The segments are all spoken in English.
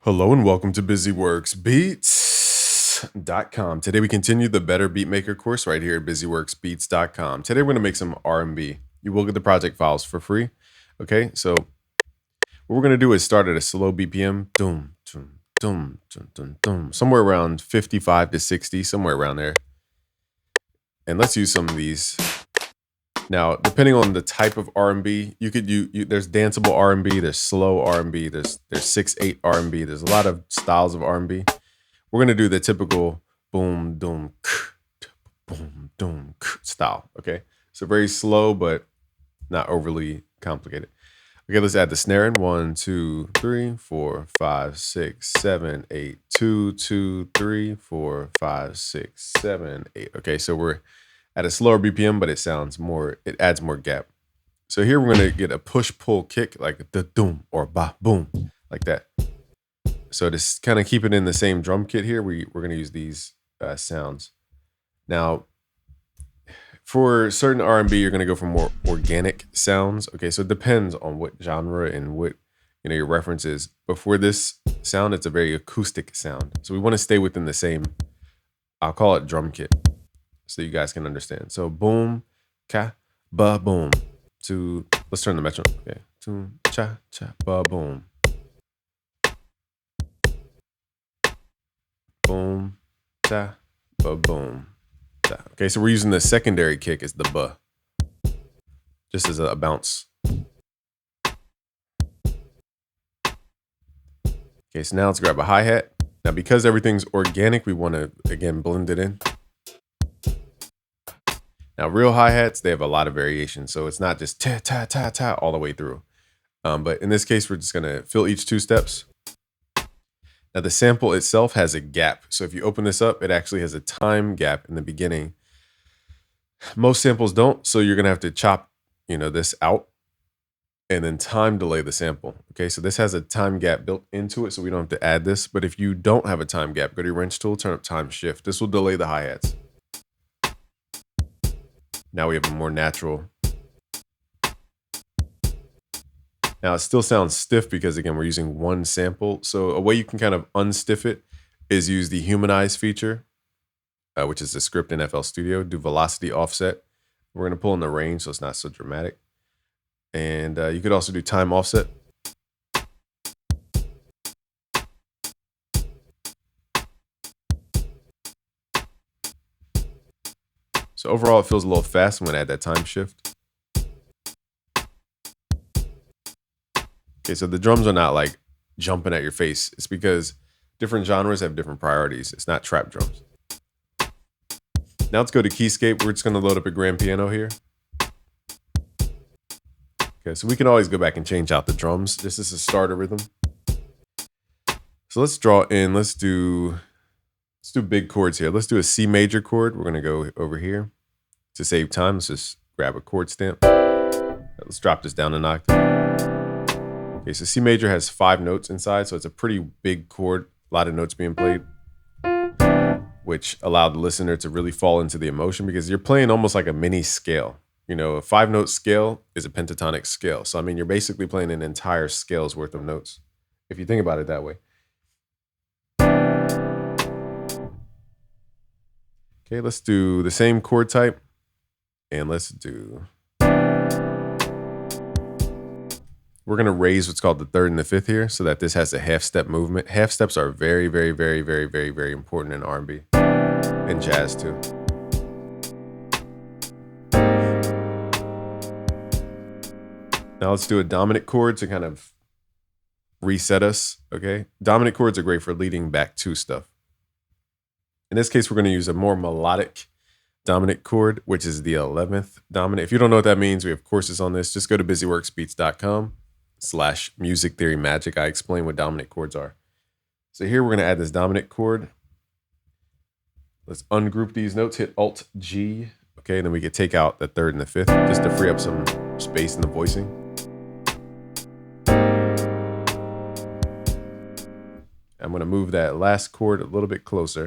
Hello and welcome to BusyWorksBeats.com. Today we continue the Better Beatmaker course right here at BusyWorksBeats.com. Today we're going to make some R&B. You will get the project files for free. Okay, so what we're going to do is start at a slow BPM. Doom, doom, doom, doom, doom, doom. Somewhere around 55 to 60, somewhere around there. And let's use some of these. Now, depending on the type of R&B, you could there's danceable R&B, there's slow R&B, there's 6/8 R&B. There's a lot of styles of R&B. We're gonna do the typical boom, doom, boom, doom style. Okay, so very slow, but not overly complicated. Okay, let's add the snare in. 1, 2, 3, 4, 5, 6, 7, 8. 2, 2, 3, 4, 5, 6, 7, 8. Okay, so we're at a slower BPM, but it adds more gap. So here we're gonna get a push-pull kick, like the doom or ba boom, like that. So to kind of keep it in the same drum kit here, we're gonna use these sounds. Now, for certain R&B, you're gonna go for more organic sounds. Okay, so it depends on what genre and what your reference is. But for this sound, it's a very acoustic sound. So we want to stay within the same, I'll call it drum kit, so you guys can understand. So boom, ka, ba, boom. Let's turn the metronome. Okay, boom, cha, cha, ba, boom. Boom, cha, ba, boom. Cha. Okay, so we're using the secondary kick as the ba, just as a bounce. Okay, so now let's grab a hi-hat. Now, because everything's organic, we want to, again, blend it in. Now, real hi-hats, they have a lot of variation. So it's not just ta, ta, ta, ta all the way through. But in this case, we're just going to fill each 2 steps. Now, the sample itself has a gap. So if you open this up, it actually has a time gap in the beginning. Most samples don't. So you're going to have to chop, this out and then time delay the sample. Okay, so this has a time gap built into it, so we don't have to add this. But if you don't have a time gap, go to your wrench tool, turn up time shift. This will delay the hi-hats. Now we have a more natural. Now it still sounds stiff because, again, we're using one sample. So a way you can kind of unstiff it is use the humanize feature, which is a script in FL Studio. Do velocity offset. We're going to pull in the range so it's not so dramatic. And you could also do time offset. So overall, it feels a little fast. I'm going to add that time shift. Okay, so the drums are not like jumping at your face. It's because different genres have different priorities. It's not trap drums. Now let's go to Keyscape. We're just going to load up a grand piano here. Okay, so we can always go back and change out the drums. This is a starter rhythm. So let's draw in. Let's do big chords here. Let's do a C major chord. We're going to go over here to save time. Let's just grab a chord stamp. Let's drop this down an octave. Okay, so C major has 5 notes inside, so it's a pretty big chord. A lot of notes being played, which allowed the listener to really fall into the emotion because you're playing almost like a mini scale. A 5-note scale is a pentatonic scale. So, I mean, you're basically playing an entire scale's worth of notes, if you think about it that way. Okay, let's do the same chord type. And let's do... We're going to raise what's called the 3rd and the 5th here so that this has a half-step movement. Half steps are very, very, very, very, very, very important in R&B and jazz too. Now let's do a dominant chord to kind of reset us, okay? Dominant chords are great for leading back to stuff. In this case, we're going to use a more melodic dominant chord, which is the 11th dominant. If you don't know what that means, we have courses on this. Just go to busyworksbeats.com/music theory magic. I explain what dominant chords are. So here we're going to add this dominant chord. Let's ungroup these notes, hit Alt-G, okay? And then we can take out the 3rd and the 5th just to free up some space in the voicing. I'm going to move that last chord a little bit closer.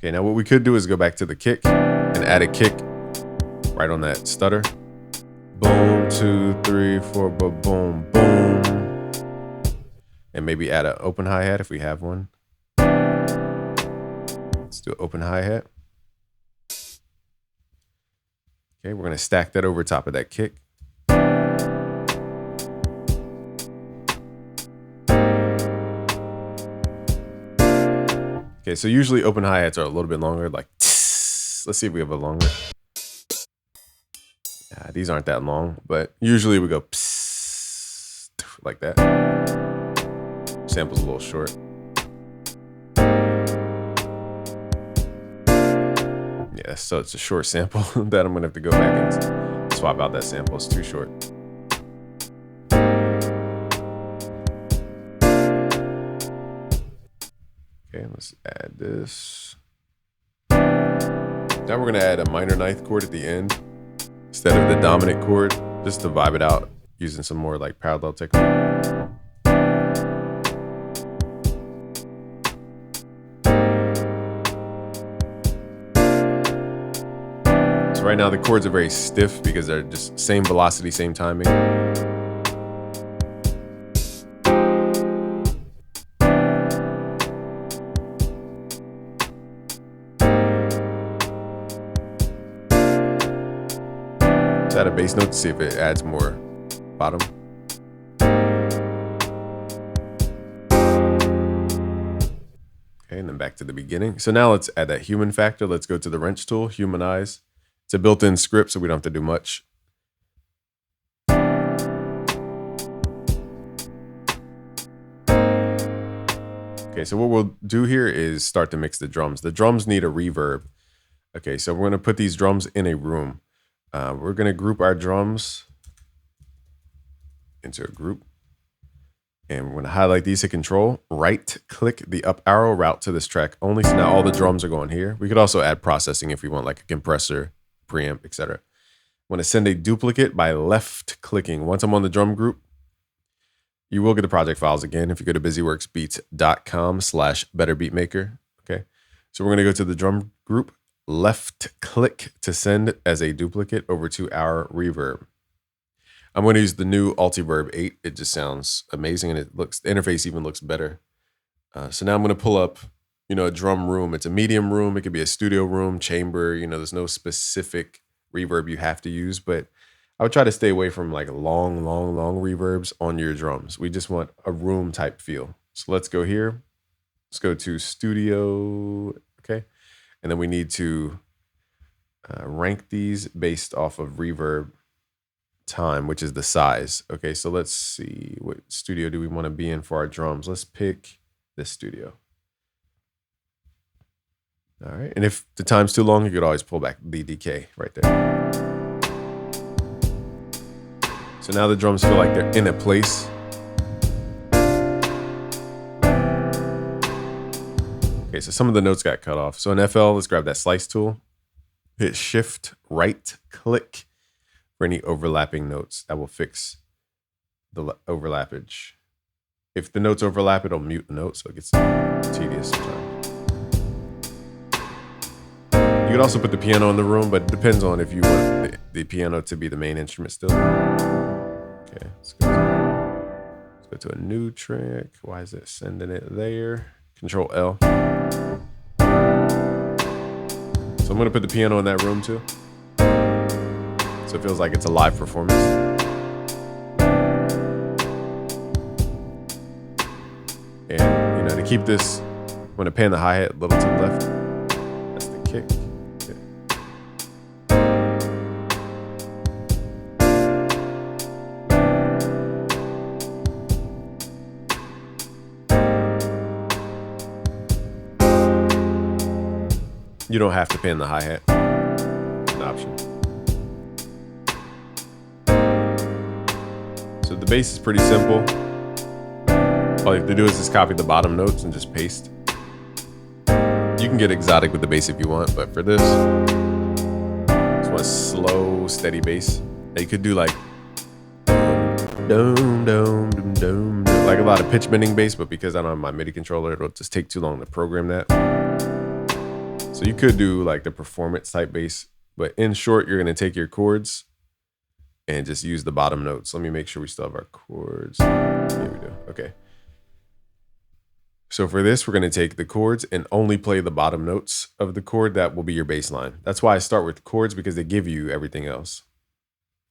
Okay, now what we could do is go back to the kick and add a kick right on that stutter. Boom, 2, 3, 4, boom, boom. And maybe add an open hi-hat if we have one. Let's do an open hi-hat. Okay, we're gonna stack that over top of that kick. Okay, so usually open hi-hats are a little bit longer, like tss. Let's see if we have a longer. These aren't that long, but usually we go pss, like that. Sample's a little short. Yeah, so it's a short sample that I'm gonna have to go back and swap out that sample. It's too short. Okay, let's add this. Now we're gonna add a minor ninth chord at the end instead of the dominant chord, just to vibe it out using some more like parallel technique. So right now the chords are very stiff because they're just same velocity, same timing. Let's add a bass note to see if it adds more bottom. Okay, and then back to the beginning. So now let's add that human factor. Let's go to the wrench tool, humanize. It's a built-in script, so we don't have to do much. Okay, so what we'll do here is start to mix the drums. The drums need a reverb. Okay, so we're gonna put these drums in a room. We're gonna group our drums into a group. And we're gonna highlight these, hit control, right click the up arrow, route to this track only. So now all the drums are going here. We could also add processing if we want, like a compressor, preamp, etc. I'm gonna send a duplicate by left clicking. Once I'm on the drum group, you will get the project files again if you go to busyworksbeats.com/betterbeatmaker. Okay, so we're gonna go to the drum group, left click to send as a duplicate over to our reverb. I'm going to use the new Altiverb 8. It just sounds amazing, and the interface even looks better. So now I'm going to pull up, a drum room. It's a medium room. It could be a studio room, chamber. There's no specific reverb you have to use, but I would try to stay away from like long reverbs on your drums. We just want a room type feel. So let's go here. Let's go to studio. Okay. And then we need to rank these based off of reverb time, which is the size. Okay, so let's see, what studio do we want to be in for our drums? Let's pick this studio. All right, and if the time's too long, you could always pull back the decay right there. So now the drums feel like they're in a place. Okay, so some of the notes got cut off. So in FL, let's grab that slice tool, hit shift right click for any overlapping notes. That will fix the overlappage. If the notes overlap, it'll mute the note, so it gets tedious sometimes. You could also put the piano in the room, but it depends on if you want the piano to be the main instrument still. Okay, let's go to a new track. Why is it sending it there? Control L. So I'm gonna put the piano in that room too. So it feels like it's a live performance. And to keep this, I'm gonna pan the hi-hat a little to the left. That's the kick. You don't have to pan the hi-hat. An option. So the bass is pretty simple. All you have to do is just copy the bottom notes and just paste. You can get exotic with the bass if you want, but for this, just want a slow, steady bass. Now you could do like dum dum dum dum, like a lot of pitch bending bass, but because I don't have my MIDI controller, it'll just take too long to program that. So you could do like the performance type bass But in short, you're going to take your chords and just use the bottom notes. Let me make sure we still have our chords. Here we do. Okay. So for this, we're going to take the chords and only play the bottom notes of the chord. That will be your bass line. That's why I start with chords, because they give you everything else.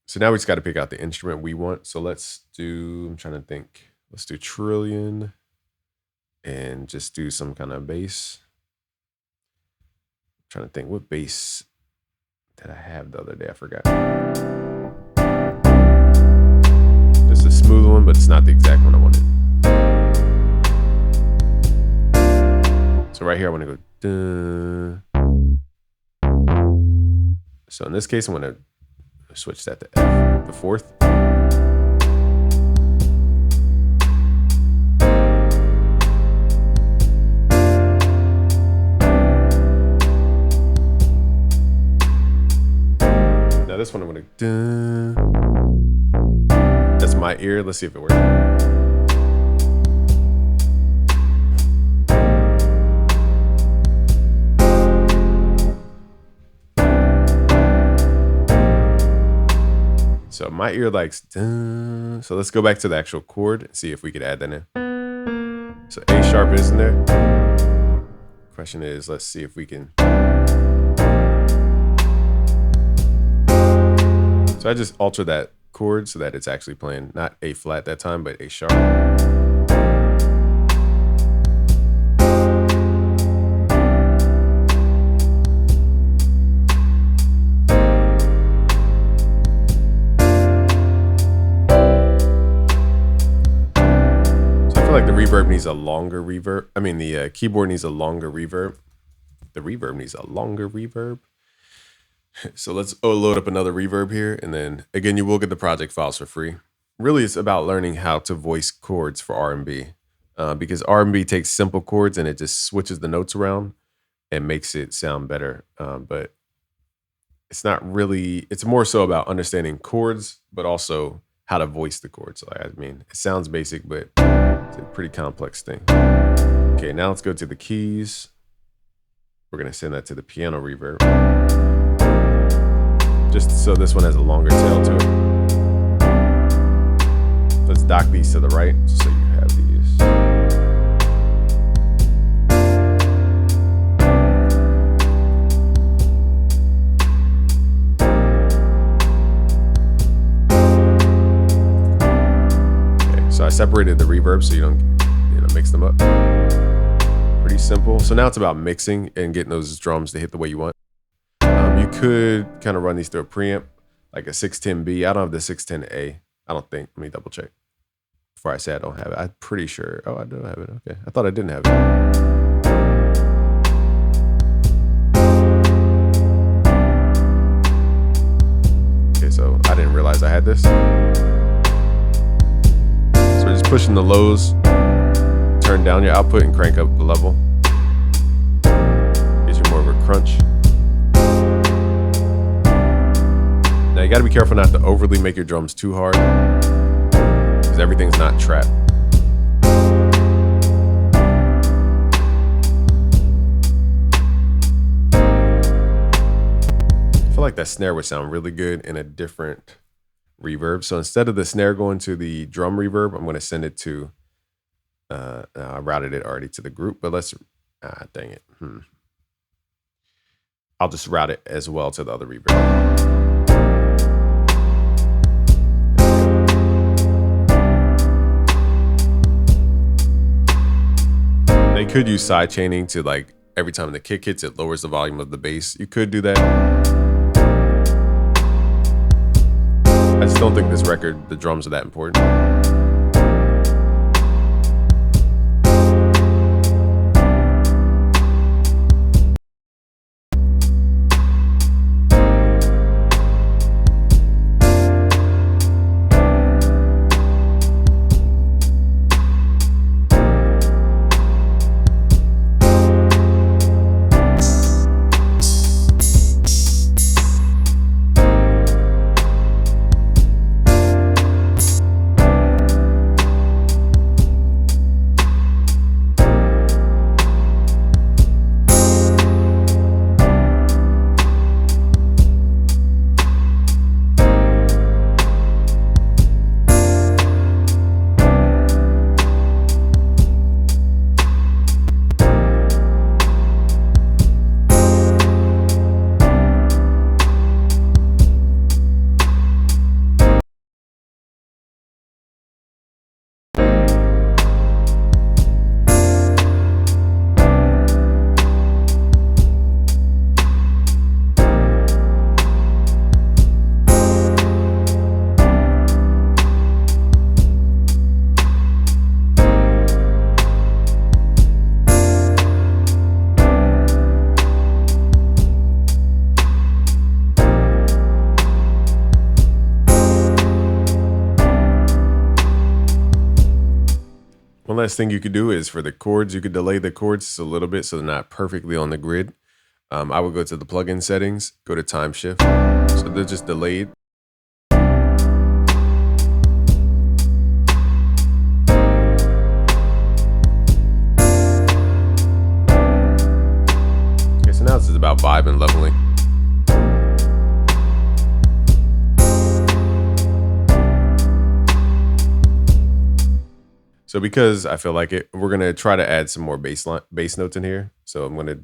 So now we just got to pick out the instrument we want. So let's do, I'm trying to think. Let's do trillion and just do some kind of bass. I'm trying to think, what bass did I have the other day? I forgot. This is a smooth one, but it's not the exact one I wanted. So right here, I want to go. Dun. So in this case, I'm going to switch that to F, the fourth. Now this one, I'm going to. Dun. That's my ear. Let's see if it works. So my ear likes, dun. So let's go back to the actual chord and see if we could add that in. So A sharp is in there. Question is, let's see if we can. So I just alter that chord so that it's actually playing not A flat that time, but A sharp. The reverb needs a longer reverb. I mean, the keyboard needs a longer reverb. The reverb needs a longer reverb. So let's load up another reverb here. And then again, you will get the project files for free. Really, it's about learning how to voice chords for R&B. Because R&B takes simple chords and it just switches the notes around and makes it sound better. But it's not really, it's more so about understanding chords, but also how to voice the chords. Like, I mean, it sounds basic, but it's a pretty complex thing. Okay, now let's go to the keys. We're gonna send that to the piano reverb. Just so this one has a longer tail to it. Let's dock these to the right, just so you have these. So I separated the reverb so you don't mix them up. Pretty simple. So now it's about mixing and getting those drums to hit the way you want. You could kind of run these through a preamp, like a 610B. I don't have the 610A. I don't think. Let me double check before I say I don't have it. I'm pretty sure. Oh, I do have it. Okay. I thought I didn't have it. Okay, so I didn't realize I had this. So just pushing the lows, turn down your output and crank up the level. Gives you more of a crunch. Now you gotta be careful not to overly make your drums too hard, because everything's not trap. I feel like that snare would sound really good in a different reverb. So instead of the snare going to the drum reverb, I'm going to send it to, I routed it already to the group, but let's, dang it. I'll just route it as well to the other reverb. They could use side chaining to, like, every time the kick hits, it lowers the volume of the bass. You could do that. I just don't think this record, the drums are that important. last thing you could do is for the chords, you could delay the chords just a little bit so they're not perfectly on the grid. I would go to the plugin settings, go to time shift. So they're just delayed. Okay, so now this is about vibe and leveling. So because I feel like it, we're gonna try to add some more bass notes in here. So I'm gonna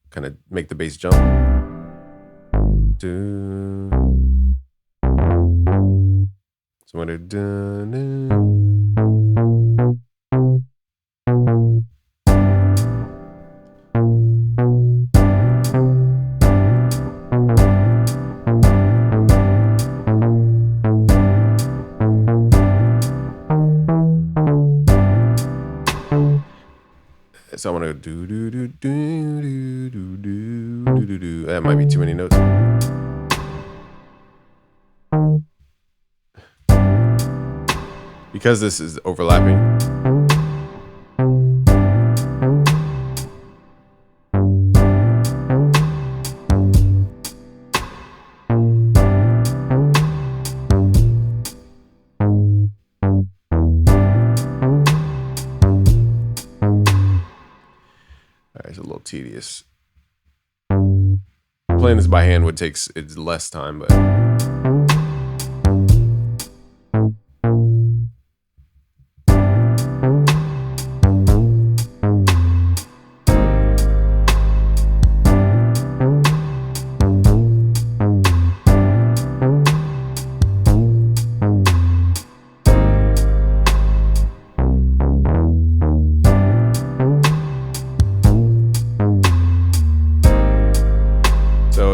kind of make the bass jump. So I'm gonna So I want to do do do do do do do do do. That might be too many notes. Because this is overlapping. It's a little tedious. Playing this by hand would take it's less time, but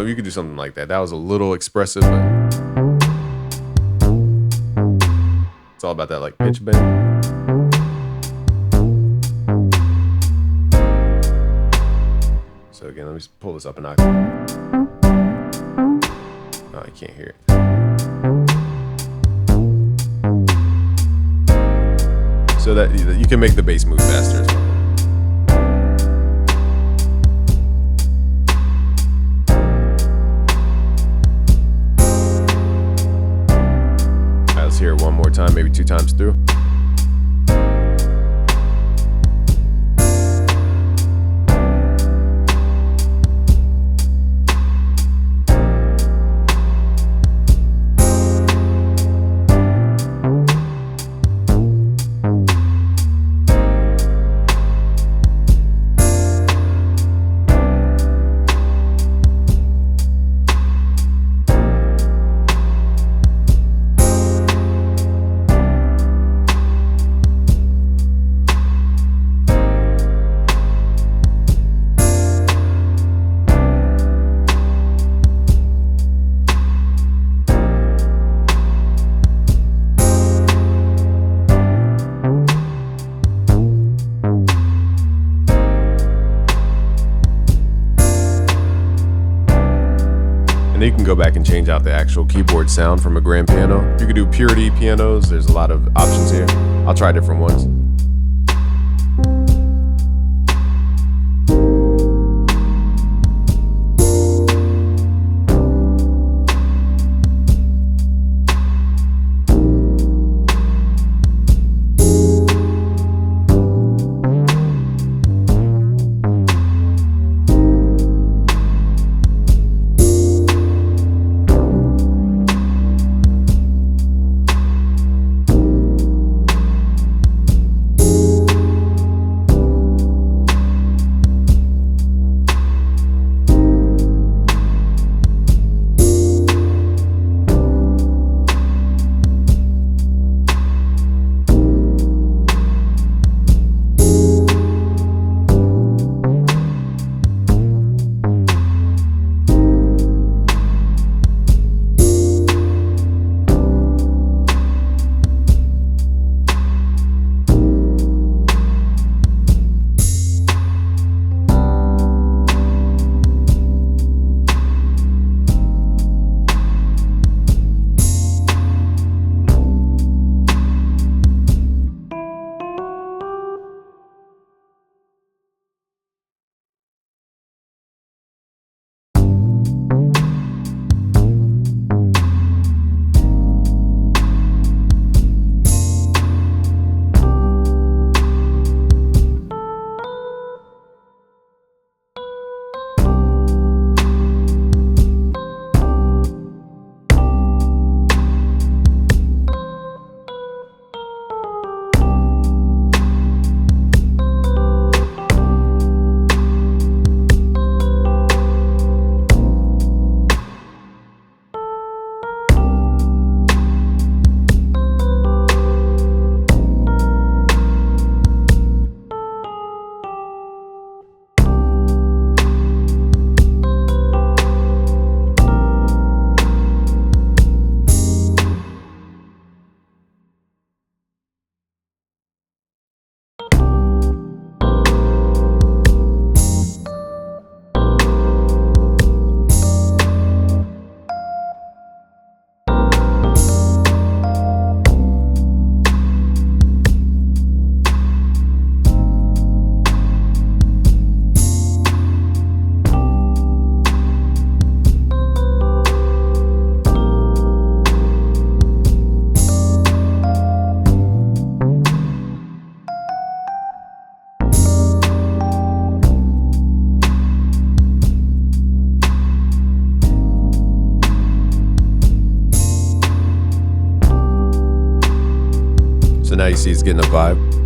you could do something like that. That was a little expressive, but it's all about that like pitch bend. So again, let me just pull this up an octave. Oh, I can't hear it. So that you can make the bass move faster as well. Hear it one more time, maybe 2 times through. then you can go back and change out the actual keyboard sound from a grand piano. You can do Purity pianos. There's a lot of options here. I'll try different ones. now you see it's getting a vibe.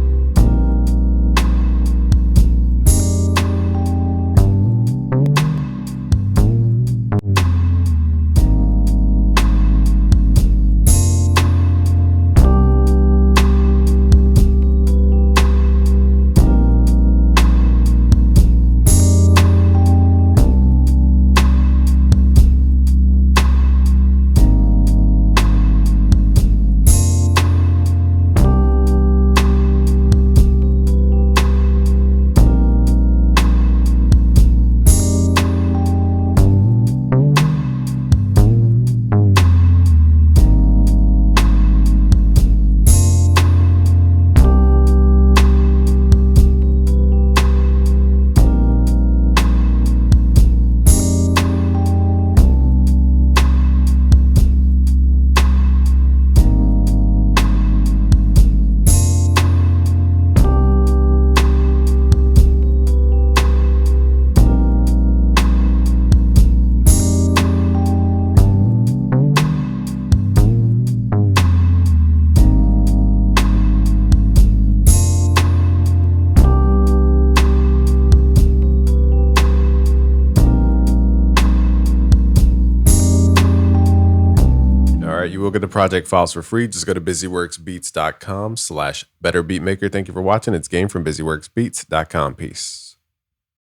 You will get the project files for free. Just go to busyworksbeats.com/betterbeatmaker. Thank you for watching. It's Game from busyworksbeats.com. Peace.